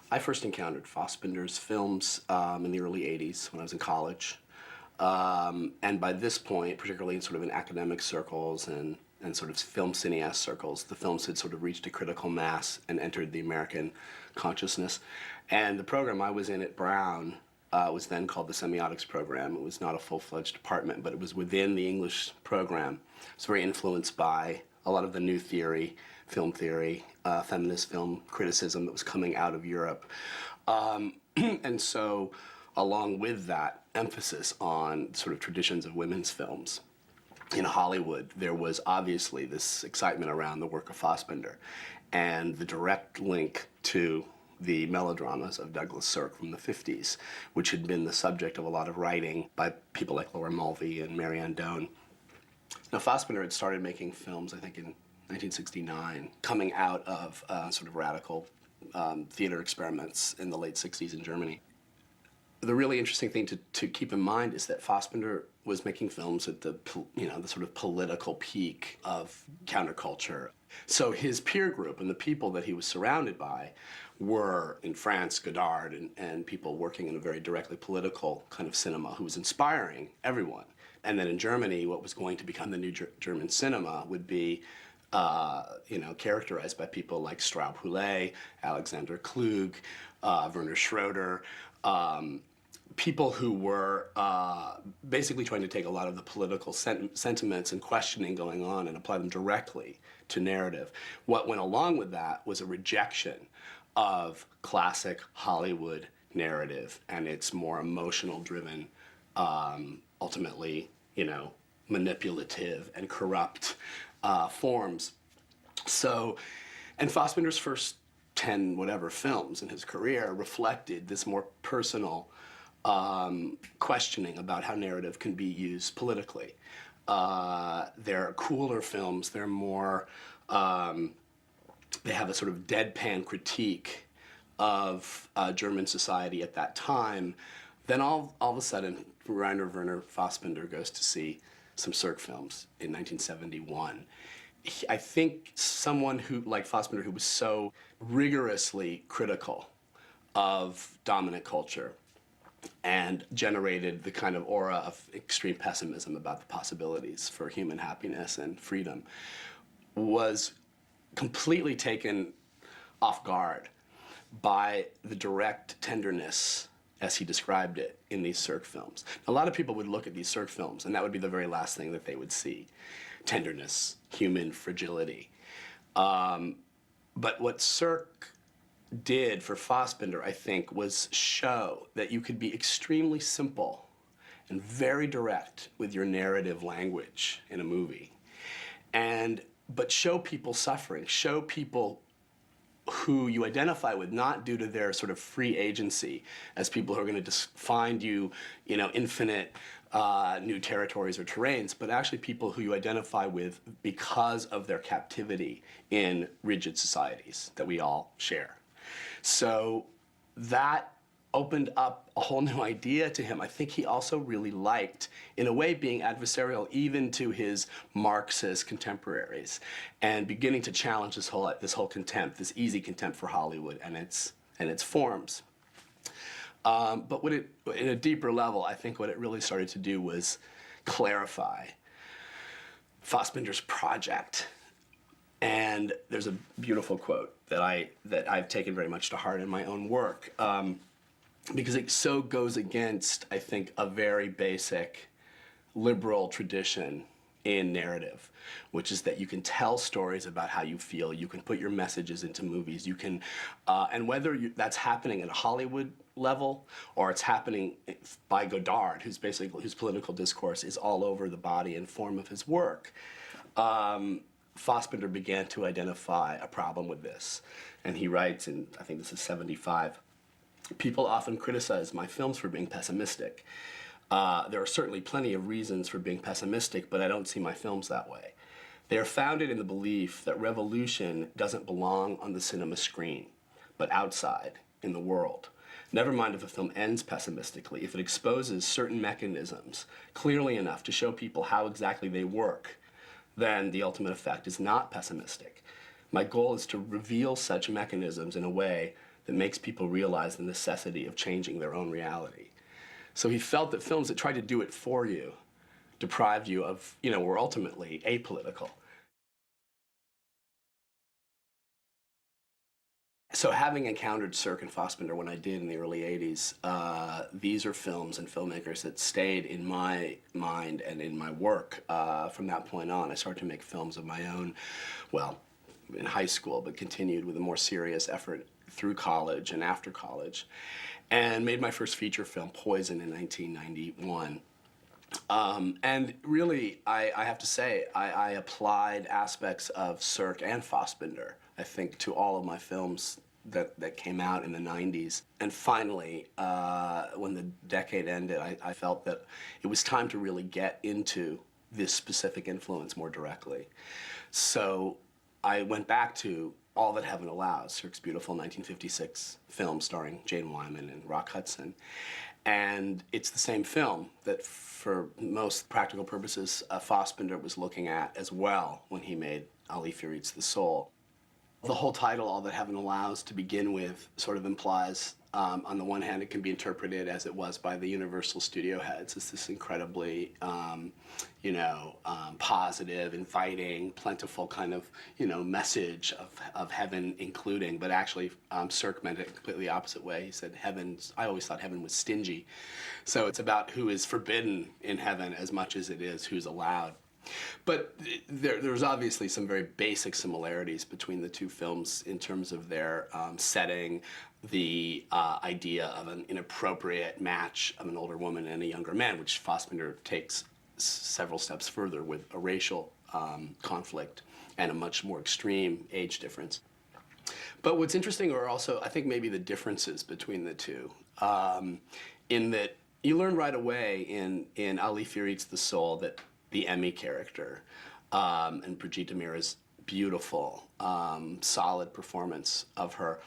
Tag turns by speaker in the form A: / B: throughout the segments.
A: I first encountered Fassbinder's films in the early 80s when I was in college. And by this point, particularly in sort of in academic circles and sort of film cineast circles, the films had sort of reached a critical mass and entered the American consciousness. And the program I was in at Brown was then called the Semiotics Program. It was not a full-fledged department, but it was within the English program. It's very influenced by a lot of the new theory, feminist film criticism that was coming out of Europe. And so, along with that emphasis on sort of traditions of women's films, in Hollywood, there was obviously this excitement around the work of Fassbinder and the direct link to the melodramas of Douglas Sirk from the 50s, which had been the subject of a lot of writing by people like Laura Mulvey and Marianne Doan. Now, Fassbinder had started making films, I think, in 1969, coming out of sort of radical theater experiments in the late 60s in Germany. The really interesting thing to keep in mind is that Fassbinder was making films at the sort of political peak of counterculture. So his peer group and the people that he was surrounded by were, in France, Godard and people working in a very directly political kind of cinema who was inspiring everyone. And then in Germany, what was going to become the new German cinema would be characterized by people like Straub-Huillet, Alexander Klug, Werner Schroeder, people who were basically trying to take a lot of the political sentiments and questioning going on and apply them directly to narrative. What went along with that was a rejection of classic Hollywood narrative and its more emotional-driven, ultimately, manipulative and corrupt forms. So, and Fassbinder's first 10 whatever films in his career reflected this more personal questioning about how narrative can be used politically. They're cooler films, they're more, they have a sort of deadpan critique of German society at that time. Then all of a sudden, Rainer Werner Fassbinder goes to see some SIRK films in 1971. I think someone who, like Fassbinder, who was so rigorously critical of dominant culture and generated the kind of aura of extreme pessimism about the possibilities for human happiness and freedom, was completely taken off guard by the direct tenderness, as he described it, in these SIRK films. A lot of people would look at these SIRK films, and that would be the very last thing that they would see. Tenderness, human fragility. But what SIRK did for Fassbinder, I think, was show that you could be extremely simple and very direct with your narrative language in a movie, but show people suffering, show people who you identify with, not due to their sort of free agency as people who are going to find you, infinite new territories or terrains, but actually people who you identify with because of their captivity in rigid societies that we all share. So that opened up a whole new idea to him. I think he also really liked, in a way, being adversarial even to his Marxist contemporaries and beginning to challenge this whole contempt, this easy contempt for Hollywood and its forms. But in a deeper level, I think what it really started to do was clarify Fassbinder's project. And there's a beautiful quote that I've taken very much to heart in my own work. Because it so goes against, I think, a very basic liberal tradition in narrative, which is that you can tell stories about how you feel, you can put your messages into movies, you can, and whether that's happening at a Hollywood level or it's happening by Godard, whose political discourse is all over the body and form of his work, Fassbinder began to identify a problem with this. And he writes, in I think this is 75, "People often criticize my films for being pessimistic. There are certainly plenty of reasons for being pessimistic, but I don't see my films that way. They are founded in the belief that revolution doesn't belong on the cinema screen, but outside, in the world. Never mind if a film ends pessimistically, if it exposes certain mechanisms clearly enough to show people how exactly they work, then the ultimate effect is not pessimistic. My goal is to reveal such mechanisms in a way that makes people realize the necessity of changing their own reality. So he felt that films that tried to do it for you deprived you of, were ultimately apolitical. So having encountered SIRK and Fassbinder when I did in the early 80s, these are films and filmmakers that stayed in my mind and in my work. From that point on, I started to make films of my own, well, in high school, but continued with a more serious effort through college and after college, and made my first feature film, Poison, in 1991. And really, I have to say, I applied aspects of SIRK and Fassbinder, I think, to all of my films that came out in the 90s. And finally, when the decade ended, I felt that it was time to really get into this specific influence more directly. So I went back to All That Heaven Allows, SIRK's beautiful 1956 film starring Jane Wyman and Rock Hudson. And it's the same film that, for most practical purposes, Fassbinder was looking at as well when he made Ali Fear Eats the Soul. The whole title, All That Heaven Allows, to begin with, sort of implies, on the one hand, it can be interpreted as it was by the Universal studio heads, as this incredibly, positive, inviting, plentiful kind of, message of heaven including. But actually, SIRK meant it a completely opposite way. He said I always thought heaven was stingy. So it's about who is forbidden in heaven as much as it is who's allowed. But there's obviously some very basic similarities between the two films in terms of their setting, the idea of an inappropriate match of an older woman and a younger man, which Fassbinder takes several steps further with a racial conflict and a much more extreme age difference. But what's interesting are also, I think, maybe the differences between the two, in that you learn right away in Ali Fear Eats the Soul that the Emmy character, and Brigitte Mira's beautiful, solid performance of her,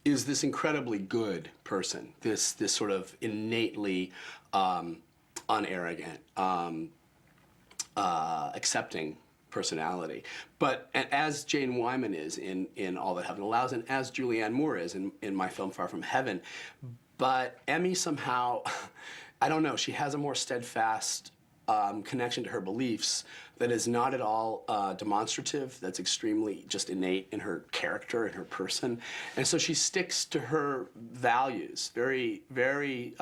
A: is this incredibly good person, this sort of innately unarrogant, accepting personality. But as Jane Wyman is in All That Heaven Allows, and as Julianne Moore is in my film Far From Heaven, but Emmy somehow, I don't know, she has a more steadfast connection to her beliefs that is not at all demonstrative, that's extremely just innate in her character and her person. And so she sticks to her values very, very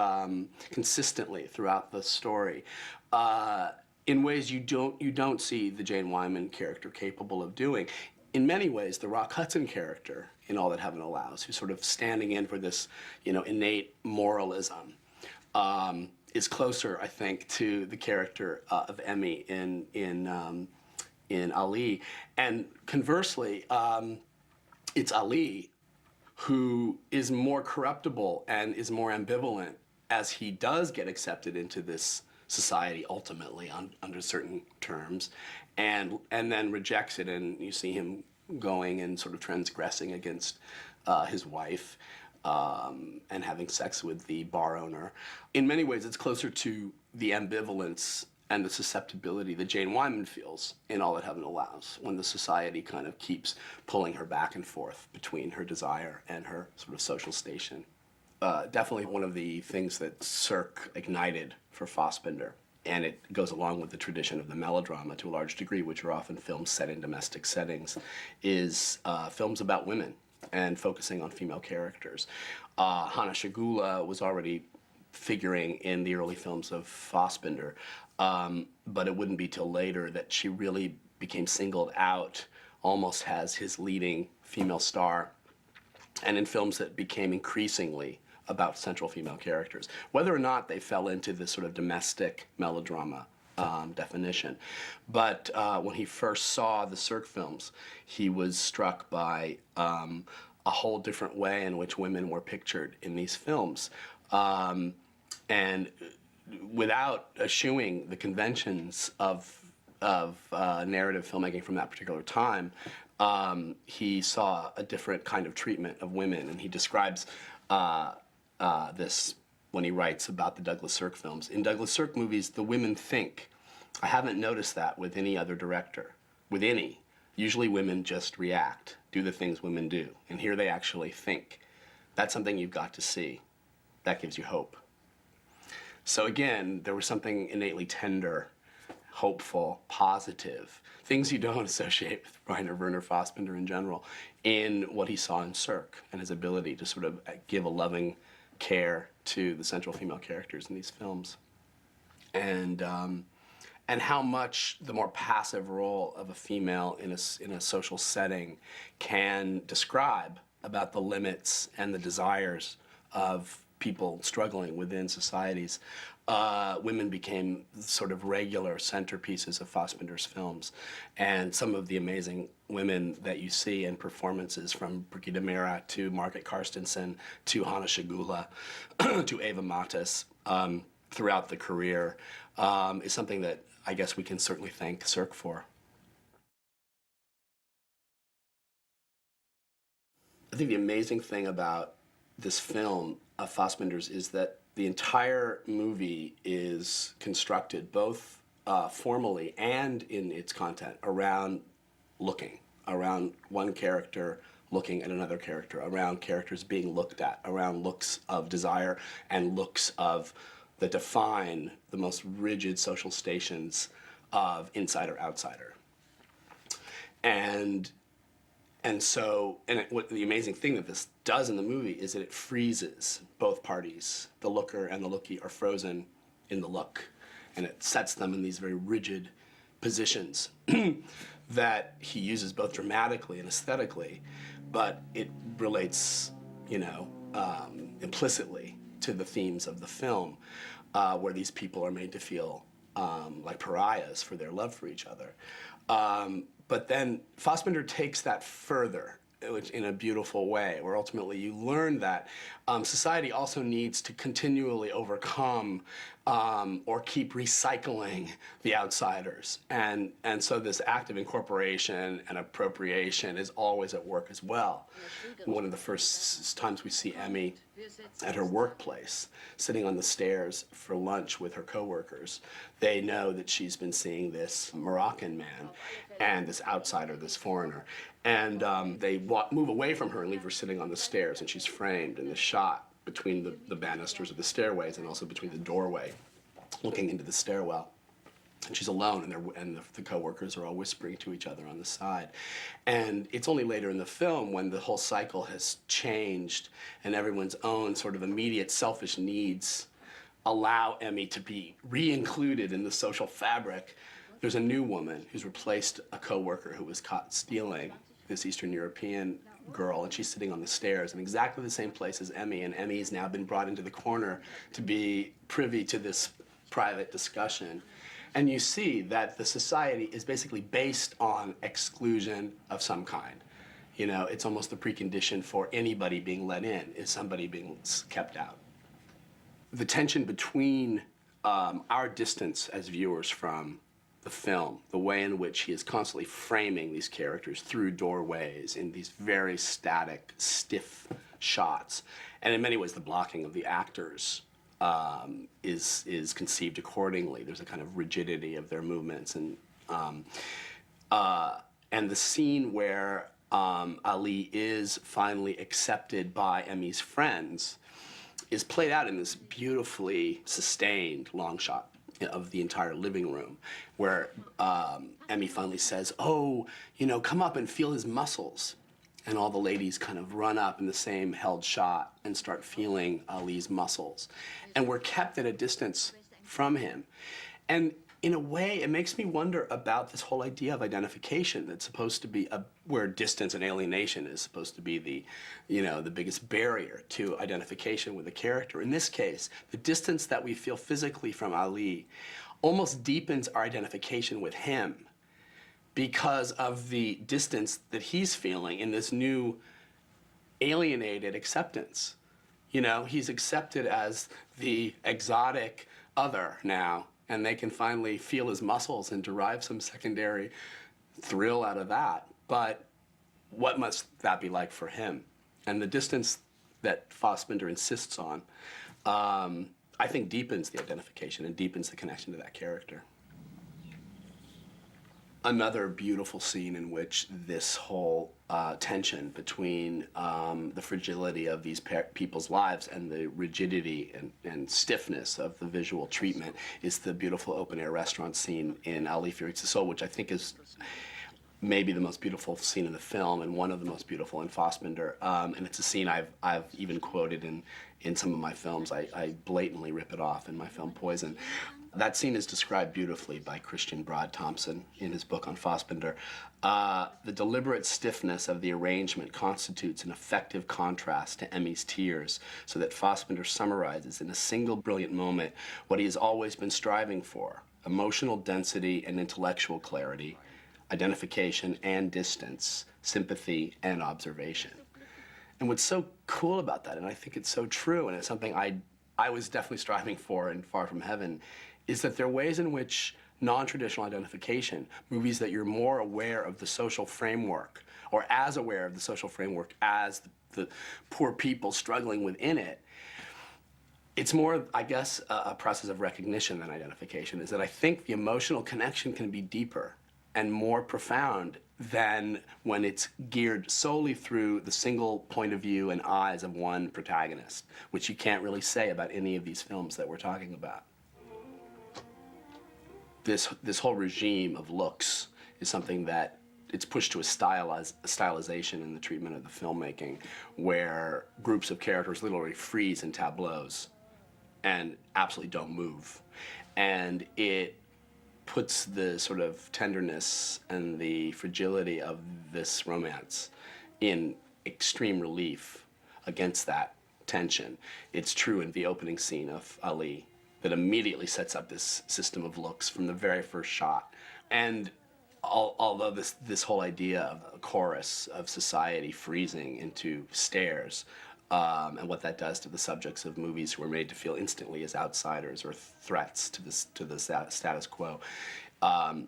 A: consistently throughout the story in ways you don't see the Jane Wyman character capable of doing. In many ways, the Rock Hudson character in All That Heaven Allows, who's sort of standing in for this, innate moralism, is closer, I think, to the character of Emmy in Ali. And conversely, it's Ali who is more corruptible and is more ambivalent as he does get accepted into this society ultimately under certain terms, and then rejects it, and you see him going and sort of transgressing against his wife. And having sex with the bar owner. In many ways, it's closer to the ambivalence and the susceptibility that Jane Wyman feels in All That Heaven Allows, when the society kind of keeps pulling her back and forth between her desire and her sort of social station. Definitely one of the things that SIRK ignited for Fassbinder, and it goes along with the tradition of the melodrama to a large degree, which are often films set in domestic settings, is films about women and focusing on female characters. Hana Shagula was already figuring in the early films of Fassbinder, but it wouldn't be till later that she really became singled out almost as his leading female star, and in films that became increasingly about central female characters, whether or not they fell into this sort of domestic melodrama definition. But when he first saw the SIRK films, he was struck by a whole different way in which women were pictured in these films. And without eschewing the conventions of narrative filmmaking from that particular time, he saw a different kind of treatment of women, and he describes this when he writes about the Douglas Sirk films. In Douglas Sirk movies, the women think. I haven't noticed that with any other director. With any. Usually women just react, do the things women do. And here they actually think. That's something you've got to see. That gives you hope. So again, there was something innately tender, hopeful, positive, things you don't associate with Rainer Werner Fassbinder in general, in what he saw in SIRK and his ability to sort of give a loving care to the central female characters in these films. And how much the more passive role of a female in a social setting can describe about the limits and the desires of people struggling within societies. Women became sort of regular centerpieces of Fassbinder's films. And some of the amazing women that you see in performances, from Brigitte Mira to Margit Karstensen to Hanna Schigula to Eva Mattes, throughout the career, is something that I guess we can certainly thank SIRK for. I think the amazing thing about this film of Fassbinder's is that the entire movie is constructed, both formally and in its content, around looking, around one character looking at another character, around characters being looked at, around looks of desire and looks of that define the most rigid social stations of insider outsider. And what the amazing thing that this does in the movie is that it freezes both parties. The looker and the lookie are frozen in the look, and it sets them in these very rigid positions that he uses both dramatically and aesthetically, but it relates, implicitly to the themes of the film, where these people are made to feel like pariahs for their love for each other. But then Fassbinder takes that further, which in a beautiful way, where ultimately you learn that society also needs to continually overcome or keep recycling the outsiders. And so this act of incorporation and appropriation is always at work as well. One of the first times we see Emmy at her workplace, sitting on the stairs for lunch with her coworkers, they know that she's been seeing this Moroccan man and this outsider, this foreigner. And they move away from her and leave her sitting on the stairs, and she's framed in this shot between the banisters of the stairways and also between the doorway, looking into the stairwell. And she's alone, and the coworkers are all whispering to each other on the side. And it's only later in the film, when the whole cycle has changed and everyone's own sort of immediate selfish needs allow Emmy to be re-included in the social fabric. There's a new woman who's replaced a coworker who was caught stealing, this Eastern European girl, and she's sitting on the stairs in exactly the same place as Emmy, and Emmy's now been brought into the corner to be privy to this private discussion. And you see that the society is basically based on exclusion of some kind. It's almost the precondition for anybody being let in, is somebody being kept out. The tension between our distance as viewers from the film, the way in which he is constantly framing these characters through doorways in these very static, stiff shots, and in many ways the blocking of the actors is conceived accordingly. There's a kind of rigidity of their movements, and the scene where Ali is finally accepted by Emmy's friends is played out in this beautifully sustained long shot of the entire living room, where Emmy finally says, "Oh, come up and feel his muscles." And all the ladies kind of run up in the same held shot and start feeling Ali's muscles. And we're kept at a distance from him. And in a way, it makes me wonder about this whole idea of identification that's supposed to be where distance and alienation is supposed to be the biggest barrier to identification with a character. In this case, the distance that we feel physically from Ali almost deepens our identification with him, because of the distance that he's feeling in this new alienated acceptance. He's accepted as the exotic other now, and they can finally feel his muscles and derive some secondary thrill out of that. But what must that be like for him? And the distance that Fassbinder insists on, I think deepens the identification and deepens the connection to that character. Another beautiful scene in which this whole tension between the fragility of these people's lives and the rigidity and stiffness of the visual treatment is the beautiful open-air restaurant scene in Ali Fears the Soul, which I think is maybe the most beautiful scene in the film and one of the most beautiful in Fassbinder. And it's a scene I've even quoted in some of my films. I blatantly rip it off in my film Poison. That scene is described beautifully by Christian Broad Thompson in his book on Fassbinder. The deliberate stiffness of the arrangement constitutes an effective contrast to Emmy's tears, so that Fassbinder summarizes in a single brilliant moment what he has always been striving for: emotional density and intellectual clarity, identification and distance, sympathy and observation. And what's so cool about that, and I think it's so true, and it's something I was definitely striving for in Far From Heaven, is that there are ways in which non-traditional identification, movies that you're more aware of the social framework, or as aware of the social framework as the poor people struggling within it, it's more, I guess, a process of recognition than identification, is that I think the emotional connection can be deeper and more profound than when it's geared solely through the single point of view and eyes of one protagonist, which you can't really say about any of these films that we're talking about. This whole regime of looks is something that it's pushed to a stylization in the treatment of the filmmaking, where groups of characters literally freeze in tableaus and absolutely don't move. And it puts the sort of tenderness and the fragility of this romance in extreme relief against that tension. It's true in the opening scene of Ali, that immediately sets up this system of looks from the very first shot. And although this whole idea of a chorus of society freezing into stares, and what that does to the subjects of movies who are made to feel instantly as outsiders or threats to the status quo,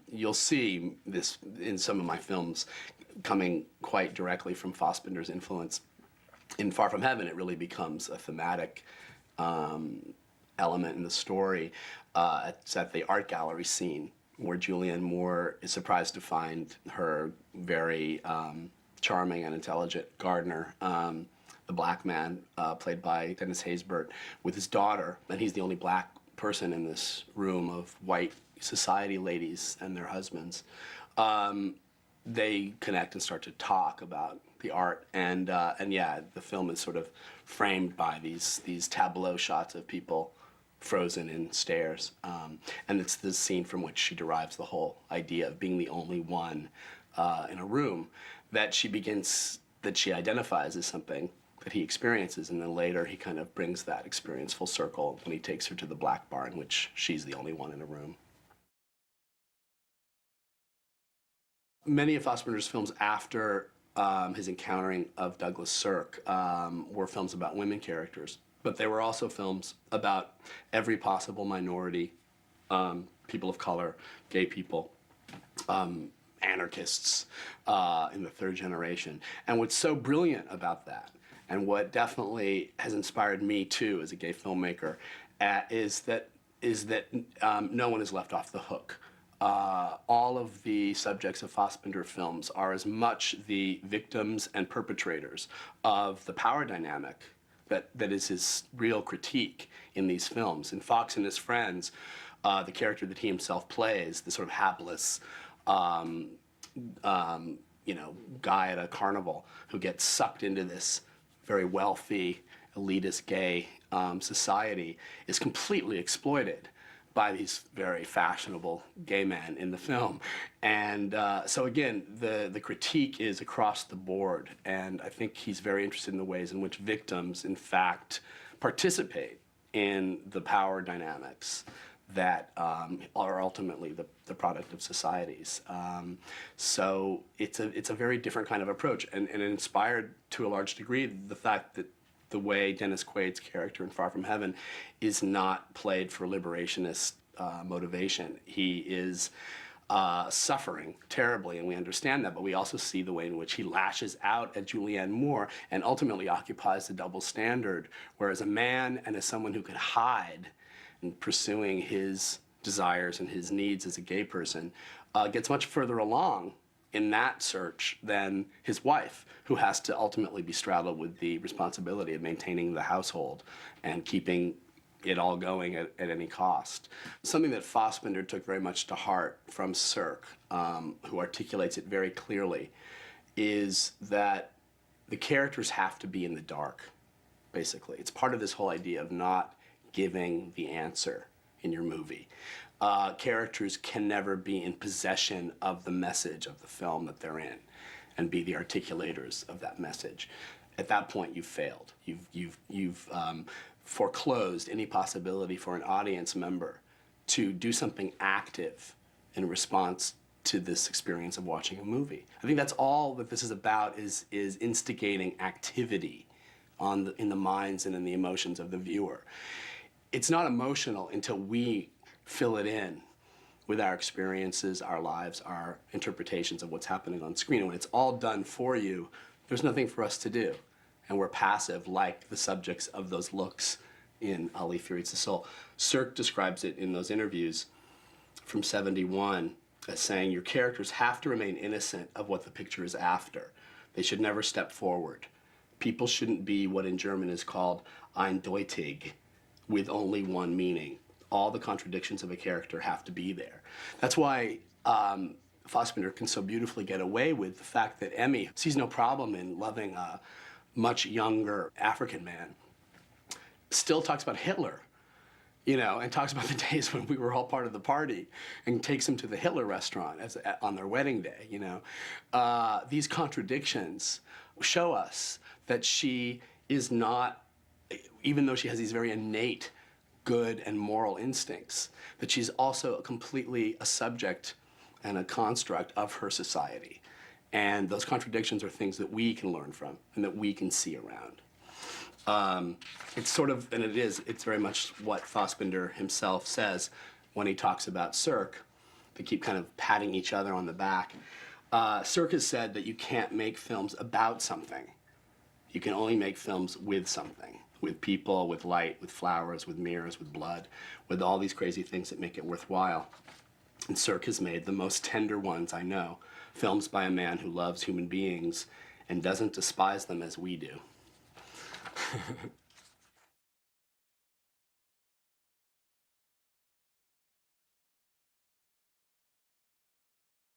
A: you'll see this in some of my films coming quite directly from Fassbinder's influence. In Far From Heaven, it really becomes a thematic element in the story. It's at the art gallery scene where Julianne Moore is surprised to find her very charming and intelligent gardener, the black man, played by Dennis Haysbert, with his daughter, and he's the only black person in this room of white society ladies and their husbands. They connect and start to talk about the art, and yeah, the film is sort of framed by these tableau shots of people frozen in stares, and it's the scene from which she derives the whole idea of being the only one in a room that she identifies as something that he experiences, and then later he kind of brings that experience full circle when he takes her to the black bar in which she's the only one in a room. Many of Fassbinder's films after his encountering of Douglas Sirk were films about women characters, but they were also films about every possible minority, people of color, gay people, anarchists in the third generation. And what's so brilliant about that, and what definitely has inspired me too as a gay filmmaker, is that no one is left off the hook. All of the subjects of Fassbinder films are as much the victims and perpetrators of the power dynamic that is his real critique in these films. In Fox and His Friends, the character that he himself plays, the sort of hapless guy at a carnival who gets sucked into this very wealthy, elitist gay society, is completely exploited by these very fashionable gay men in the film. And so again, the critique is across the board, and I think he's very interested in the ways in which victims, in fact, participate in the power dynamics that are ultimately the product of societies. So it's a very different kind of approach, and it inspired, to a large degree, the fact that the way Dennis Quaid's character in Far From Heaven is not played for liberationist motivation. He is suffering terribly, and we understand that, but we also see the way in which he lashes out at Julianne Moore and ultimately occupies the double standard, where as a man and as someone who could hide in pursuing his desires and his needs as a gay person, gets much further along in that search than his wife, who has to ultimately be straddled with the responsibility of maintaining the household and keeping it all going at any cost. Something that Fassbinder took very much to heart from SIRK, who articulates it very clearly, is that the characters have to be in the dark, basically. It's part of this whole idea of not giving the answer in your movie. Characters can never be in possession of the message of the film that they're in and be the articulators of that message. At that point, you've failed. You've foreclosed any possibility for an audience member to do something active in response to this experience of watching a movie. I think that's all that this is about, is instigating activity in the minds and in the emotions of the viewer. It's not emotional until we fill it in with our experiences, our lives, our interpretations of what's happening on screen. And when it's all done for you, there's nothing for us to do. And we're passive, like the subjects of those looks in Ali Feeds the Soul. SIRK describes it in those interviews from '71 as saying, your characters have to remain innocent of what the picture is after. They should never step forward. People shouldn't be what in German is called eindeutig, with only one meaning. All the contradictions of a character have to be there. That's why Fassbinder can so beautifully get away with the fact that Emmy sees no problem in loving a much younger African man. Still talks about Hitler, you know, and talks about the days when we were all part of the party, and takes him to the Hitler restaurant on their wedding day, you know. These contradictions show us that she is not, even though she has these very innate good and moral instincts, that she's also completely a subject and a construct of her society. And those contradictions are things that we can learn from and that we can see around. It's sort of, and it's very much what Fassbinder himself says when he talks about SIRK. They keep kind of patting each other on the back. SIRK has said that you can't make films about something. You can only make films with something. With people, with light, with flowers, with mirrors, with blood, with all these crazy things that make it worthwhile. And SIRK has made the most tender ones I know, films by a man who loves human beings and doesn't despise them as we do.